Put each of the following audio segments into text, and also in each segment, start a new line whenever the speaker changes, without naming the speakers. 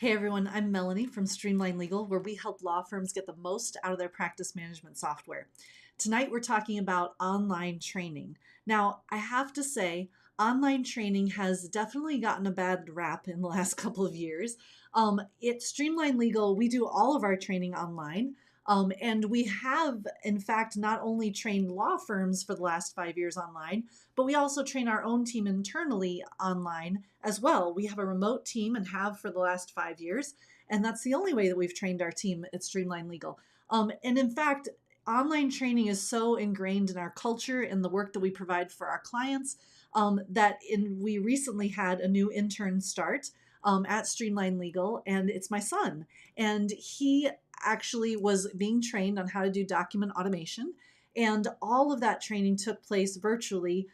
Hey everyone, I'm Melanie from Streamlined Legal, where we help law firms get the most out of their practice management software. Tonight we're talking about online training. Now, I have to say, online training has definitely gotten a bad rap in the last couple of years. At Streamlined Legal, we do all of our training online. And we have, in fact, not only trained law firms for the last 5 years online, but we also train our own team internally online as well. We have a remote team and have for the last 5 years. And that's the only way that we've trained our team at Streamline Legal. And in fact, online training is so ingrained in our culture and the work that we provide for our clients we recently had a new intern start at Streamline Legal, and it's my son. And he actually was being trained on how to do document automation. And all of that training took place virtually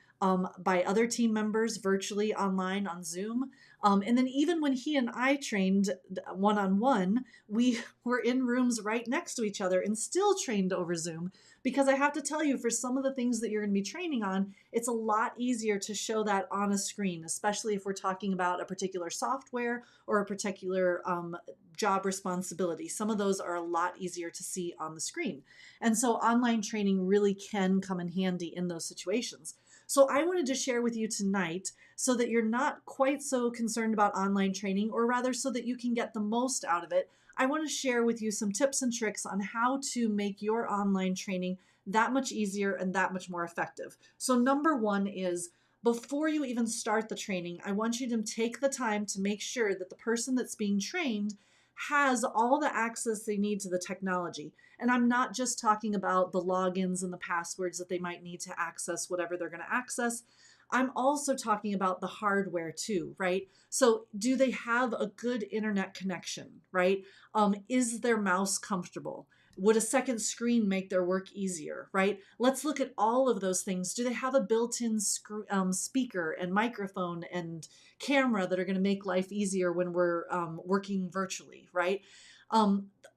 by other team members, virtually online on Zoom. And then even when he and I trained one-on-one, we were in rooms right next to each other and still trained over Zoom. Because I have to tell you, for some of the things that you're going to be training on, it's a lot easier to show that on a screen, especially if we're talking about a particular software or a particular job responsibility. Some of those are a lot easier to see on the screen. And so online training really can come in handy in those situations. So I wanted to share with you tonight so that you're not quite so concerned about online training, or rather so that you can get the most out of it. I want to share with you some tips and tricks on how to make your online training that much easier and that much more effective. So number one is, before you even start the training, I want you to take the time to make sure that the person that's being trained has all the access they need to the technology. And I'm not just talking about the logins and the passwords that they might need to access whatever they're going to access. I'm also talking about the hardware too, right? So do they have a good internet connection, right? Is their mouse comfortable? Would a second screen make their work easier, right? Let's look at all of those things. Do they have a built-in speaker and microphone and camera that are going to make life easier when we're working virtually, right?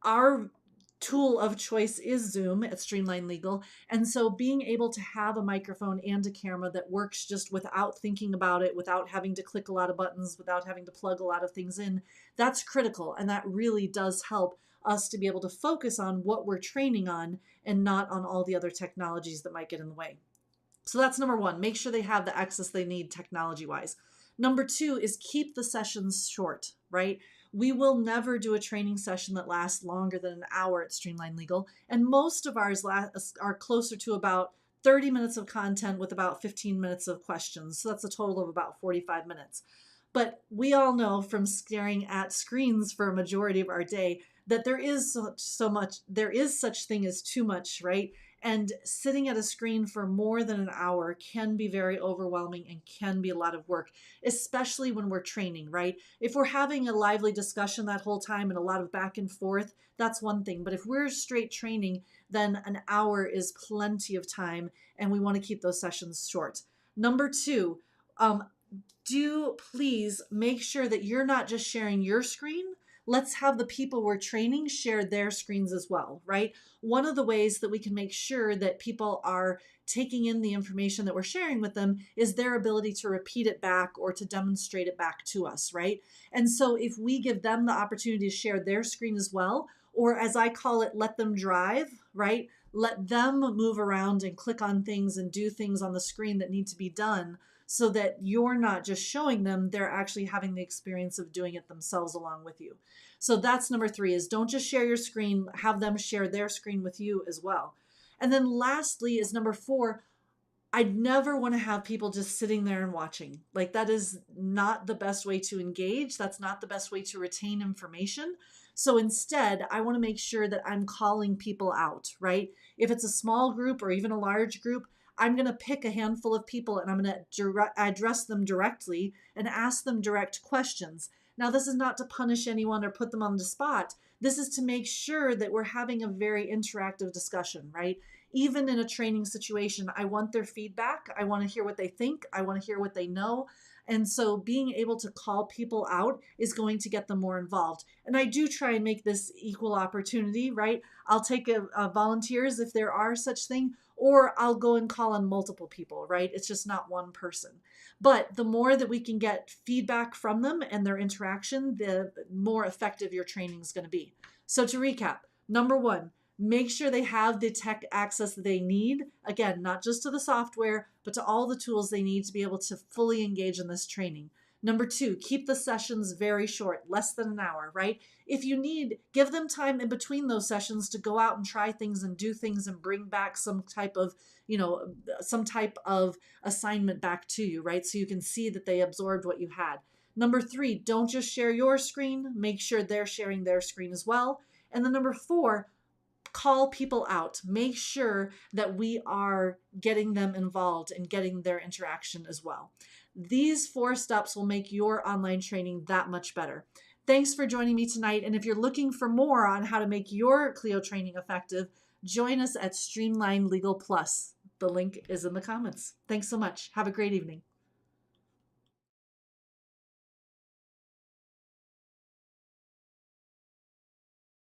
Our tool of choice is Zoom at Streamline Legal. And so being able to have a microphone and a camera that works just without thinking about it, without having to click a lot of buttons, without having to plug a lot of things in, that's critical. And that really does help us to be able to focus on what we're training on and not on all the other technologies that might get in the way. So that's number one, make sure they have the access they need technology-wise. Number two is keep the sessions short, right? We will never do a training session that lasts longer than an hour at Streamline Legal. And most of ours are closer to about 30 minutes of content with about 15 minutes of questions. So that's a total of about 45 minutes. But we all know from staring at screens for a majority of our day that there is there is such thing as too much, right? And sitting at a screen for more than an hour can be very overwhelming and can be a lot of work, especially when we're training, right? If we're having a lively discussion that whole time and a lot of back and forth, that's one thing. But if we're straight training, then an hour is plenty of time, and we want to keep those sessions short. Number two, do please make sure that you're not just sharing your screen. Let's have the people we're training share their screens as well, right? One of the ways that we can make sure that people are taking in the information that we're sharing with them is their ability to repeat it back or to demonstrate it back to us, right? And so if we give them the opportunity to share their screen as well, or as I call it, let them drive, right? Let them move around and click on things and do things on the screen that need to be done, so that you're not just showing them, they're actually having the experience of doing it themselves along with you. So that's number three, is don't just share your screen, have them share their screen with you as well. And then lastly is number four, I'd never want to have people just sitting there and watching. Like, that is not the best way to engage. That's not the best way to retain information. So instead, I want to make sure that I'm calling people out, right? If it's a small group or even a large group, I'm going to pick a handful of people and I'm going to address them directly and ask them direct questions. Now, this is not to punish anyone or put them on the spot. This is to make sure that we're having a very interactive discussion, right? Even in a training situation, I want their feedback. I want to hear what they think. I want to hear what they know. And so being able to call people out is going to get them more involved. And I do try and make this equal opportunity, right? I'll take volunteers if there are such thing, or I'll go and call on multiple people, right? It's just not one person. But the more that we can get feedback from them and their interaction, the more effective your training is going to be. So to recap, number one, make sure they have the tech access that they need. Again, not just to the software, but to all the tools they need to be able to fully engage in this training. Number two, keep the sessions very short, less than an hour, right? If you need, give them time in between those sessions to go out and try things and do things and bring back some type of, some type of assignment back to you, right? So you can see that they absorbed what you had. Number three, don't just share your screen, make sure they're sharing their screen as well. And then number four, call people out. Make sure that we are getting them involved and getting their interaction as well. These 4 steps will make your online training that much better. Thanks for joining me tonight. And if you're looking for more on how to make your Clio training effective, join us at Streamlined Legal Plus. The link is in the comments. Thanks so much. Have a great evening.